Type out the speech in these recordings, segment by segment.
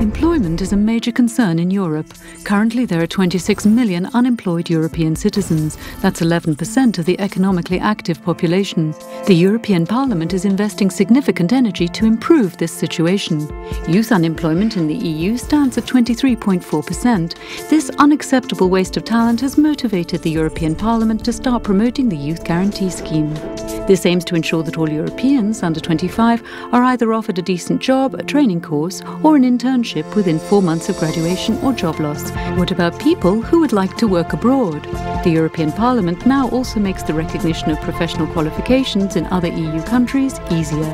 Employment is a major concern in Europe. Currently, there are 26 million unemployed European citizens. That's 11% of the economically active population. The European Parliament is investing significant energy to improve this situation. Youth unemployment in the EU stands at 23.4%. This unacceptable waste of talent has motivated the European Parliament to start promoting the Youth Guarantee Scheme. This aims to ensure that all Europeans under 25 are either offered a decent job, a training course, or an internship within 4 months of graduation or job loss. What about people who would like to work abroad? The European Parliament now also makes the recognition of professional qualifications in other EU countries easier.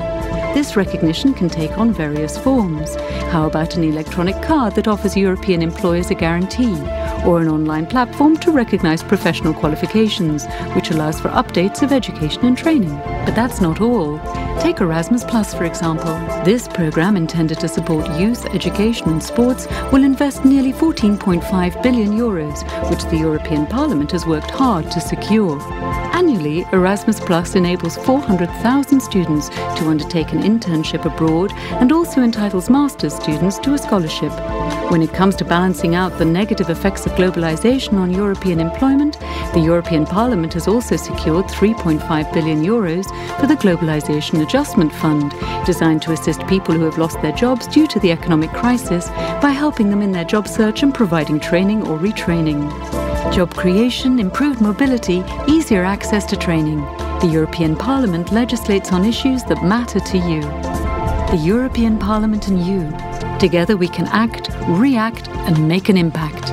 This recognition can take on various forms. How about an electronic card that offers European employers a guarantee? Or an online platform to recognise professional qualifications, which allows for updates of education and training. But that's not all. Take Erasmus Plus, for example. This programme, intended to support youth, education and sports, will invest nearly 14.5 billion euros, which the European Parliament has worked hard to secure. Annually, Erasmus Plus enables 400,000 students to undertake an internship abroad and also entitles master's students to a scholarship. When it comes to balancing out the negative effects of globalization on European employment, the European Parliament has also secured 3.5 billion euros for the Globalization Adjustment Fund, designed to assist people who have lost their jobs due to the economic crisis by helping them in their job search and providing training or retraining. Job creation, improved mobility, easier access to training. The European Parliament legislates on issues that matter to you. The European Parliament and you. Together we can act, react and make an impact.